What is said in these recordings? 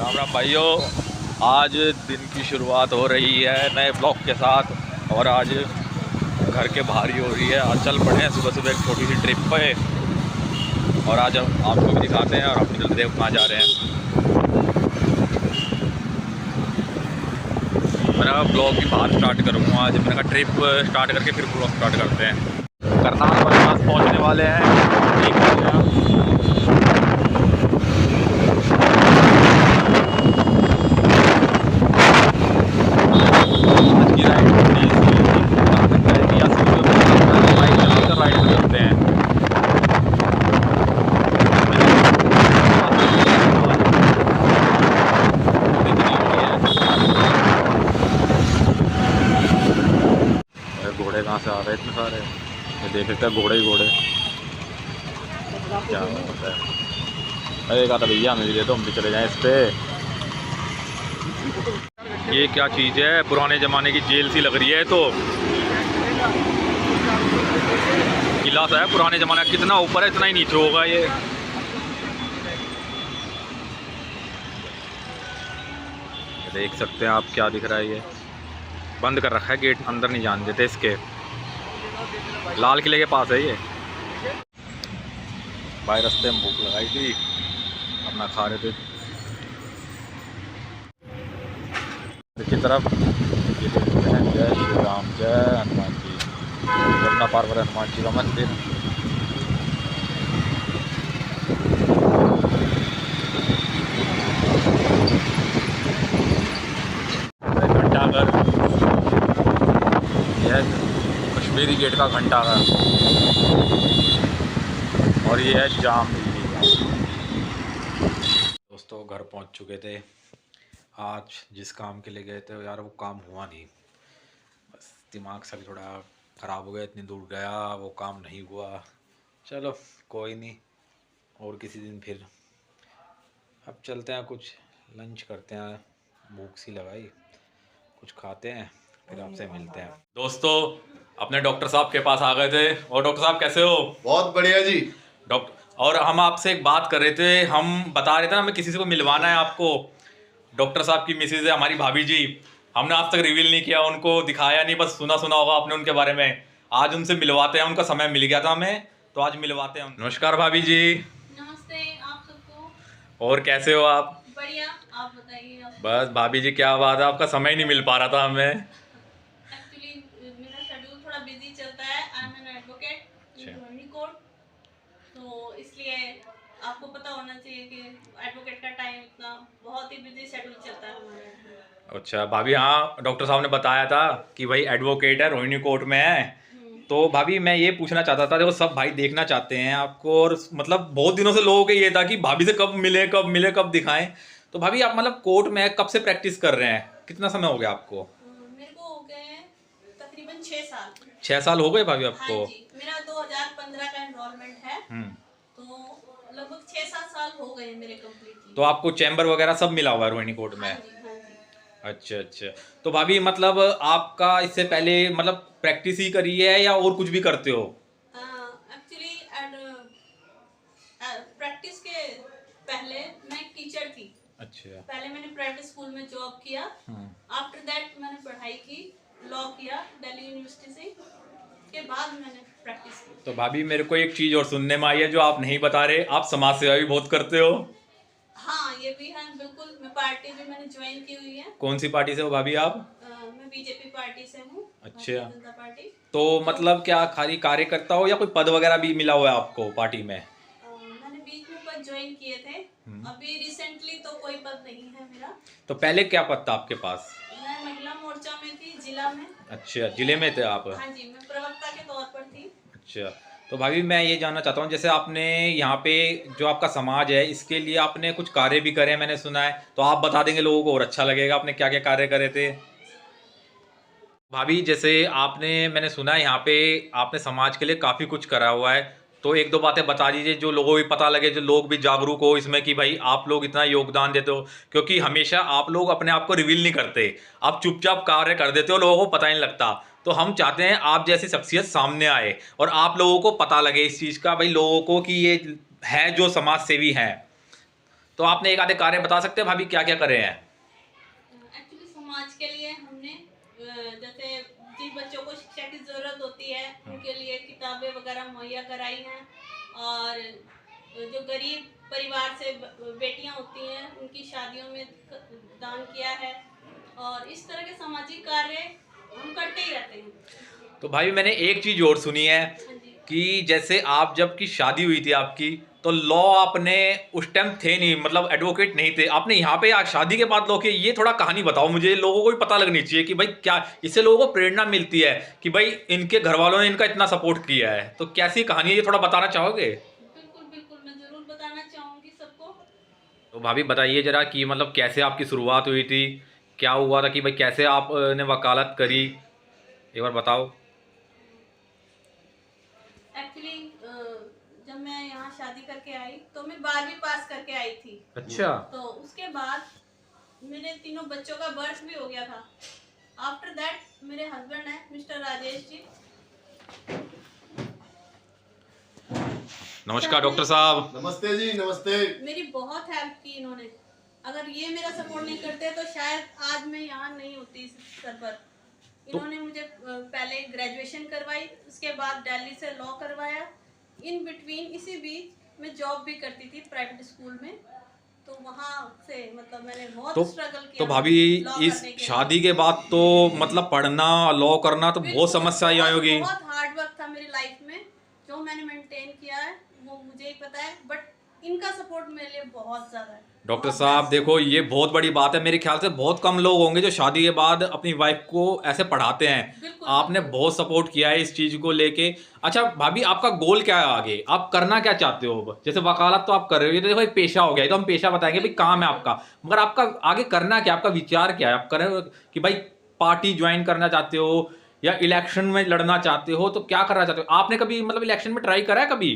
राम राम भाइयों, आज दिन की शुरुआत हो रही है नए ब्लॉग के साथ। और आज घर के बाहर ही हो रही है। आज चल पड़े हैं सुबह सुबह एक छोटी सी ट्रिप पे। और आज हम आपको भी दिखाते हैं और अपनी चलते हैं कहाँ जा रहे हैं। मेरा ब्लॉग भी बाहर स्टार्ट करूँगा आज। मैंने कहा ट्रिप स्टार्ट करके फिर ब्लॉग स्टार्ट करते हैं। करनाल बाईपास पहुँचने वाले हैं। ठीक है, घोड़े कहाँ से आ रहे हैं इतने सारे। ये देख सकते हैं घोड़े ही घोड़े। क्या होता है। अरे कहा था भैया हमें भी दे दो, हम भी चले जाएं इस पे। ये क्या चीज़ है, पुराने ज़माने की जेल सी लग रही है। तो किला सा है पुराने ज़माने का। कितना ऊपर है इतना ही नीचे होगा ये। देख सकते हैं आप, क्या दिख रहा है। ये बंद कर रखा है गेट, अंदर नहीं जाने देते इसके। लाल किले के पास है ये। भाई रास्ते में भूख लगाई थी, अपना खा रहे थे की तरफ। ये देखते हैं जय श्री राम, जय हनुमान जी। यमुना पार पर हनुमान जी का मंदिर। घंटाघर, यह कश्मीरी गेट का घंटाघर। और ये है जाम दिल्ली। दोस्तों घर पहुंच चुके थे। आज जिस काम के लिए गए थे यार वो काम हुआ नहीं। बस दिमाग सा थोड़ा ख़राब हो गया। इतनी दूर गया, वो काम नहीं हुआ। चलो कोई नहीं, और किसी दिन फिर। अब चलते हैं, कुछ लंच करते हैं। भूख सी लगाई, कुछ खाते हैं फिर आपसे मिलते हैं। दोस्तों अपने डॉक्टर साहब के पास आ गए थे। और डॉक्टर साहब कैसे हो? बहुत बढ़िया जी। डॉक्टर, और हम आपसे एक बात कर रहे थे। हम बता रहे थे ना हमें किसी से को मिलवाना है आपको। डॉक्टर साहब की मिसेज है हमारी भाभी जी। हमने आज तक रिवील नहीं किया, उनको दिखाया नहीं, बस सुना सुना होगा आपने उनके बारे में। आज उनसे मिलवाते हैं, उनका समय मिल गया था हमें, तो आज मिलवाते हैं। नमस्कार भाभी जी। नमस्ते आप सबको। और कैसे हो आप? बढ़िया, आप बताइए। बस भाभी जी क्या बात है, आपका समय ही नहीं मिल पा रहा था हमें। एक्चुअली मेरा शेड्यूल थोड़ा बिजी चलता है। I am an advocate in Rohini court, तो इसलिए आपको पता होना चाहिए कि एडवोकेट का टाइम इतना बहुत ही बिजी शेड्यूल चलता है हमारा। अच्छा भाभी, हाँ डॉक्टर साहब ने बताया था कि भाई एडवोकेट है, रोहिणी कोर्ट में है। तो भाभी मैं ये पूछना चाहता था, देखो सब भाई देखना चाहते हैं आपको। और मतलब बहुत दिनों से लोगों के ये था कि भाभी से कब मिले कब मिले कब दिखाएं। तो भाभी आप मतलब कोर्ट में कब से प्रैक्टिस कर रहे हैं, कितना समय हो गया आपको? मेरे को हो गए तकरीबन 6 साल। 6 साल हो गए भाभी हाँ आपको? जी, मेरा 2015 का एनरोलमेंट है। तो लगभग 6-7 साल हो गए मेरे कंप्लीटली। तो आपको चैम्बर वगैरह सब मिला हुआ है रोहिणी कोर्ट में? हाँ जी, हाँ जी। अच्छा अच्छा। तो भाभी मतलब आपका इससे पहले मतलब प्रैक्टिस ही करी है या और कुछ भी करते हो? एक्चुअली प्रैक्टिस के पहले मैं एक टीचर थी। अच्छा। पहले मैंने प्राइवेट स्कूल में जॉब किया। आफ्टर दैट मैंने पढ़ाई की, लॉ किया दिल्ली यूनिवर्सिटी से। के बाद मैंने प्रैक्टिस की। तो भाभी मेरे को एक चीज और सुनने में आई है जो आप नहीं बता रहे, आप समाज सेवा भी बहुत करते हो। हाँ ये भी है, बिल्कुल। मैं पार्टी भी मैंने ज्वाइन की हुई है। कौन सी पार्टी से हो भाभी आप? मैं बीजेपी पार्टी से हूँ, अच्छा। भारतीय जनता पार्टी। तो मतलब क्या खाली कार्यकर्ता हो या कोई पद वगैरह भी मिला हुआ है आपको पार्टी में? मैंने बीच में पद ज्वाइन किए थे। अभी रिसेंटली तो कोई पद नहीं है मेरा। तो पहले क्या पद था आपके पास? मैं महिला मोर्चा में थी, जिला में। अच्छा, जिले में थे आप? हाँ जी, मैं प्रवक्ता के तौर पर थी। अच्छा। तो भाभी मैं ये जानना चाहता हूँ, जैसे आपने यहाँ पे जो आपका समाज है इसके लिए आपने कुछ कार्य भी करे हैं मैंने सुना है, तो आप बता देंगे लोगों को और अच्छा लगेगा। आपने क्या क्या कार्य करे थे भाभी? जैसे आपने, मैंने सुना है यहाँ पे आपने समाज के लिए काफ़ी कुछ करा हुआ है, तो एक दो बातें बता दीजिए जो लोगों को भी पता लगे, जो लोग भी जागरूक हो इसमें कि भाई आप लोग इतना योगदान देते हो। क्योंकि हमेशा आप लोग अपने आप को रिवील नहीं करते, आप चुपचाप कार्य कर देते हो, लोगों को पता ही नहीं लगता। तो हम चाहते हैं आप जैसी शख्सियत सामने आए और आप लोगों को पता लगे इस चीज़ का, भाई लोगों को कि ये है जो समाज सेवी हैं। तो आपने एक आधे कार्य बता सकते हैं भाभी क्या क्या करे हैं? एक्चुअली समाज के लिए हमने जैसे जिन बच्चों को शिक्षा की जरूरत होती है उनके लिए किताबें वगैरह मुहैया कराई हैं, और जो गरीब परिवार से बेटियां होती हैं उनकी शादियों में दान किया है, और इस तरह के सामाजिक कार्य हम करते ही रहते हैं। तो भाई मैंने एक चीज और सुनी है हाँ जी। कि जैसे आप जब की शादी हुई थी आपकी, तो लॉ आपने उस टाइम थे नहीं, मतलब एडवोकेट नहीं थे, आपने यहाँ पे आज शादी के बाद लॉ किया। ये थोड़ा कहानी बताओ मुझे, लोगों को भी पता लगनी चाहिए कि भाई क्या इससे लोगों को प्रेरणा मिलती है कि भाई इनके घर वालों ने इनका इतना सपोर्ट किया है। तो कैसी कहानी है ये थोड़ा बताना चाहोगे? बिल्कुल बिल्कुल, मैं जरूर बताना चाहूंगी सबको। तो भाभी बताइए जरा कि मतलब कैसे आपकी शुरुआत हुई थी, क्या हुआ था कि भाई कैसे आपने वकालत करी, एक बार बताओ। एक्चुअली जब मैं यहाँ शादी करके आई तो मैं 12वीं पास करके आई थी। अच्छा। तो उसके बाद मेरे तीनों बच्चों का बर्थ भी हो गया था। आफ्टर दैट मेरे हस्बैंड है मिस्टर राजेश जी। नमस्कार डॉक्टर साहब। नमस्ते जी, नमस्ते। मेरी बहुत हेल्प की इन्होंने। अगर ये मेरा सपोर्ट नहीं करते तो शायद आज मैं यहाँ नहीं होती इस स्तर पर। इन्होंने मुझे पहले ग्रेजुएशन करवाई, उसके बाद दिल्ली से लॉ करवाया। इन बिटवीन इसी बीच मैं जॉब भी करती थी प्राइवेट स्कूल में, तो वहाँ से मतलब मैंने बहुत स्ट्रगल किया। तो भाभी law इस करने के शादी के बाद तो मतलब पढ़ना लॉ करना तो बहुत समस्याएं आई होगी। बहुत हार्ड वर्क था मेरी लाइफ में, जो मैंने मेंटेन किया है वो मुझे ही पता है, बट इनका सपोर्ट मेरे लिए बहुत ज्यादा है। डॉक्टर साहब देखो ये बहुत बड़ी बात है, मेरे ख्याल से बहुत कम लोग होंगे जो शादी के बाद अपनी वाइफ को ऐसे पढ़ाते हैं। बिल्कुल, आपने बहुत सपोर्ट किया है इस चीज को लेके। अच्छा भाभी आपका गोल क्या है आगे, आप करना क्या चाहते हो अब? जैसे वकालत तो आप कर रहे हो, ये तो देखो एक पेशा हो गया, ये तो हम पेशा बताएंगे भाई काम है आपका, मगर आपका आगे करना क्या, आपका विचार क्या है? आप कर रहे हो कि भाई पार्टी ज्वाइन करना चाहते हो या इलेक्शन में लड़ना चाहते हो, तो क्या करना चाहते हो? आपने कभी मतलब इलेक्शन में ट्राई करा है कभी?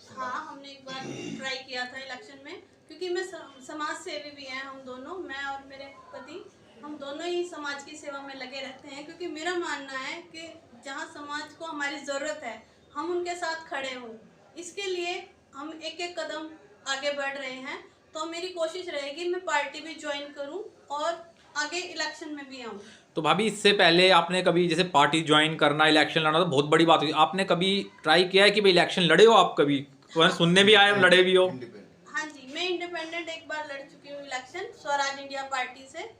हाँ, हमने एक बार ट्राई किया था इलेक्शन में, क्योंकि मैं समाज सेवी भी हैं हम दोनों, मैं और मेरे पति, हम दोनों ही समाज की सेवा में लगे रहते हैं। क्योंकि मेरा मानना है कि जहाँ समाज को हमारी ज़रूरत है हम उनके साथ खड़े हों। इसके लिए हम एक एक कदम आगे बढ़ रहे हैं। तो मेरी कोशिश रहेगी मैं पार्टी भी ज्वाइन करूं और आगे इलेक्शन में भी आऊं। तो भाभी इससे पहले आपने कभी जैसे पार्टी ज्वाइन करना, इलेक्शन लड़ना तो बहुत बड़ी बात हुई, आपने कभी ट्राई किया है कि भाई इलेक्शन लड़े हो आप कभी? तो सुनने भी आए लड़े भी हो। हाँ जी, मैं इंडिपेंडेंट एक बार लड़ चुकी हूँ इलेक्शन स्वराज इंडिया पार्टी से।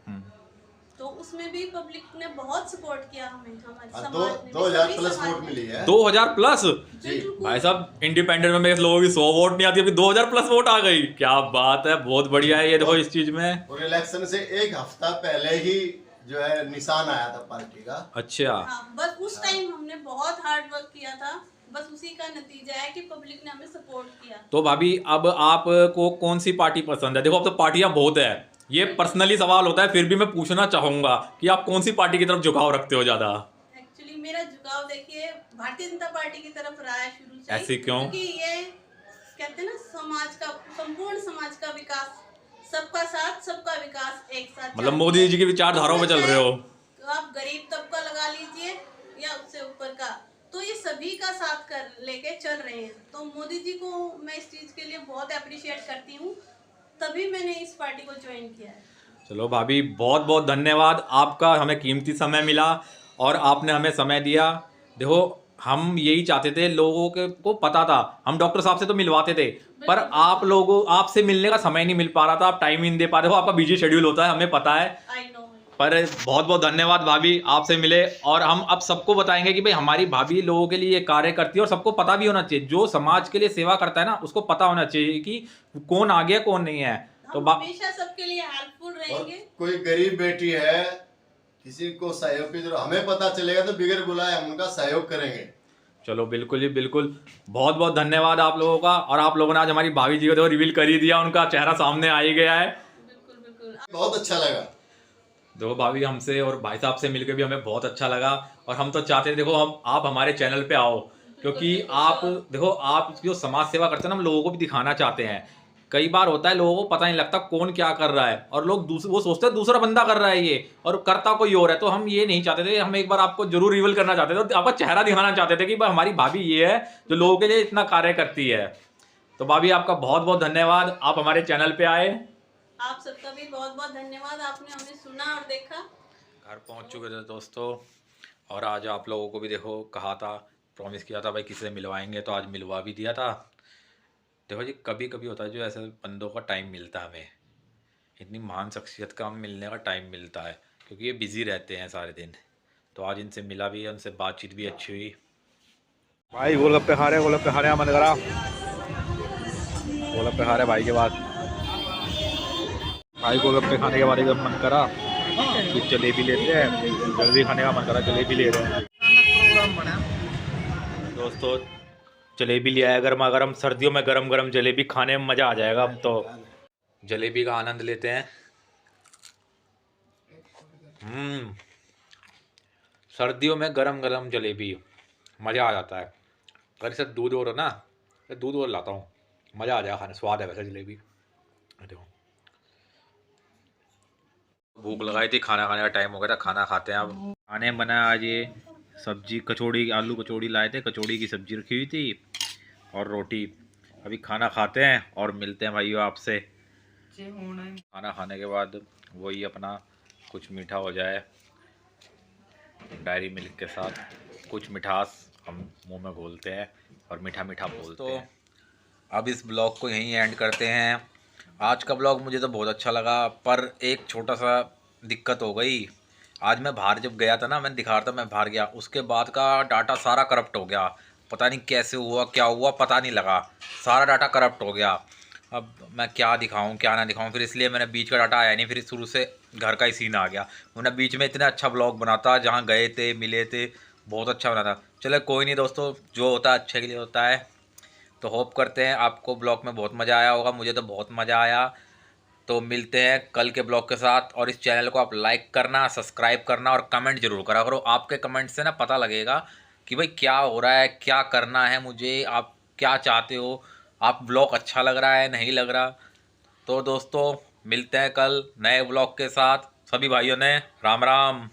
तो उसमें भी पब्लिक ने बहुत सपोर्ट किया हमें, हमारे समाज ने 2000 प्लस वोट मिली है। 2000 प्लस? जी भाई साहब इंडिपेंडेंट में मेरे लोगों की 100 वोट नहीं आती, अभी 2000 प्लस वोट आ गई, क्या बात है, बहुत बढ़िया है ये देखो इस चीज में। और इलेक्शन से एक हफ्ता पहले ही जो है निशान आया था पार्टी का। अच्छा। हाँ, बस उस टाइम हमने बहुत हार्ड वर्क किया था, बस उसी का नतीजा है कि पब्लिक ने हमें सपोर्ट किया। तो भाभी अब आपको कौन सी पार्टी पसंद है? देखो अब तो पार्टियां बहुत है, ये पर्सनली सवाल होता है, फिर भी मैं पूछना चाहूंगा कि आप कौन सी पार्टी की तरफ झुकाव रखते हो ज्यादा? एक्चुअली मेरा झुकाव देखिए भारतीय जनता पार्टी की तरफ रहा है शुरू से। ऐसे क्यों? क्योंकि ये कहते हैं ना समाज का, संपूर्ण समाज का विकास, सबका साथ सबका विकास एक साथ। मतलब मोदी जी की विचारधाराओं में चल रहे हो? तो आप गरीब तबका लगा लीजिए या उससे ऊपर का, तो ये सभी का साथ कर लेके चल रहे हैं। तो मोदी जी को मैं इस चीज के लिए बहुत अप्रिशिएट करती हूँ, तभी मैंने इस पार्टी को ज्वाइन किया है। चलो भाभी बहुत बहुत धन्यवाद आपका, हमें कीमती समय मिला और आपने हमें समय दिया। देखो हम यही चाहते थे, लोगों के को पता था, हम डॉक्टर साहब से तो मिलवाते थे पर आप लोगों आपसे मिलने का समय नहीं मिल पा रहा था, आप टाइम ही नहीं दे पा रहे हो, आपका बिजी शेड्यूल होता है हमें पता है। I know. पर बहुत बहुत धन्यवाद भाभी, आपसे मिले और हम अब सबको बताएंगे कि भाई हमारी भाभी लोगों के लिए ये कार्य करती है और सबको पता भी होना चाहिए, जो समाज के लिए सेवा करता है ना उसको पता होना चाहिए कि कौन आगे कौन नहीं है। तो हमेशा सबके लिए हेल्पफुल रहेंगे। कोई गरीब बेटी है, किसी को सहयोग की जरूरत, हमें पता चलेगा तो बिगड़ बुलाए हम उनका सहयोग करेंगे। चलो बिल्कुल जी बिल्कुल, बहुत बहुत धन्यवाद आप लोगों का। और आप लोगों ने आज हमारी भाभी जी को तो रिवील कर ही दिया, उनका चेहरा सामने आ ही गया है। बिल्कुल बिल्कुल, बहुत अच्छा लगा। देखो भाभी हमसे और भाई साहब से मिलकर भी हमें बहुत अच्छा लगा और हम तो चाहते हैं देखो हम आप हमारे चैनल पे आओ, क्योंकि आप देखो आप जो समाज सेवा करते हैं ना हम लोगों को भी दिखाना चाहते हैं। कई बार होता है लोगों को पता नहीं लगता कौन क्या कर रहा है और लोग वो सोचते हैं दूसरा बंदा कर रहा है ये और करता कोई और है, तो हम ये नहीं चाहते थे, हम एक बार आपको जरूर रिवील करना चाहते थे, तो आपका चेहरा दिखाना चाहते थे कि भाई हमारी भाभी ये है जो लोगों के लिए इतना कार्य करती है। तो भाभी आपका बहुत बहुत धन्यवाद, आप हमारे चैनल पे आए। आप सबका भी बहुत बहुत धन्यवाद, आपने हमें सुना और देखा। घर पहुंच चुके थे दोस्तों, और आज आप लोगों को भी देखो कहा था, प्रॉमिस किया था भाई किसी से मिलवाएंगे, तो आज मिलवा भी दिया था। देखो जी, कभी कभी होता है जो ऐसे बंदों का टाइम मिलता है हमें, इतनी महान शख्सियत का हमें मिलने का टाइम मिलता है, क्योंकि ये बिज़ी रहते हैं सारे दिन। तो आज इनसे मिला भी, उनसे बातचीत भी अच्छी हुई। भाई गोलगप्पे खा रहे हैं, गोलगप्पे खाने का मन करा, गोलगप्पे खा रहे भाई के बाद। भाई गोलगप्पे खाने के बाद एकदम मन करा कि जलेबी लेते हैं, जलेबी खाने का मन करा, जलेबी ले रहे हैं दोस्तों। जलेबी ले आया गर्मा गर्म, सर्दियों में गरम गरम जलेबी खाने में मज़ा आ जाएगा। अब तो जलेबी का आनंद लेते हैं। सर्दियों में गरम गरम जलेबी मज़ा आ जाता है। अगर इसे दूध और हो ना, तो दूध और लाता हूँ, मज़ा आ जाएगा खाने, स्वाद है वैसे जलेबी। देखो भूख लगाई थी, खाना खाने का टाइम हो गया था, खाना खाते हैं अब। खाने में बना आज ये सब्जी, कचौड़ी, आलू कचौड़ी लाए थे, कचौड़ी की सब्जी रखी हुई थी और रोटी। अभी खाना खाते हैं और मिलते हैं भाइयों आपसे। खाना खाने के बाद वही अपना कुछ मीठा हो जाए, डायरी मिल्क के साथ कुछ मिठास हम मुंह में घोलते हैं और मीठा मीठा बोलते हैं। अब इस ब्लॉग को यहीं एंड करते हैं। आज का ब्लॉग मुझे तो बहुत अच्छा लगा, पर एक छोटा सा दिक्कत हो गई। आज मैं बाहर जब गया था ना, मैंने दिखा रहा था मैं बाहर गया, उसके बाद का डाटा सारा करप्ट हो गया। पता नहीं कैसे हुआ, क्या हुआ पता नहीं लगा, सारा डाटा करप्ट हो गया। अब मैं क्या दिखाऊं क्या ना दिखाऊं, फिर इसलिए मैंने बीच का डाटा आया नहीं, फिर शुरू से घर का ही सीन आ गया। मैंने बीच में इतना अच्छा ब्लॉग बनाता, जहाँ गए थे मिले थे, बहुत अच्छा बना था। चलो कोई नहीं दोस्तों, जो होता है अच्छे के लिए होता है। तो होप करते हैं आपको ब्लॉग में बहुत मज़ा आया होगा, मुझे तो बहुत मज़ा आया। तो मिलते हैं कल के ब्लॉग के साथ, और इस चैनल को आप लाइक करना, सब्सक्राइब करना और कमेंट जरूर करा करो। आपके कमेंट से ना पता लगेगा कि भाई क्या हो रहा है, क्या करना है मुझे, आप क्या चाहते हो, आप ब्लॉग अच्छा लग रहा है नहीं लग रहा। तो दोस्तों मिलते हैं कल नए ब्लॉग के साथ। सभी भाइयों ने राम राम।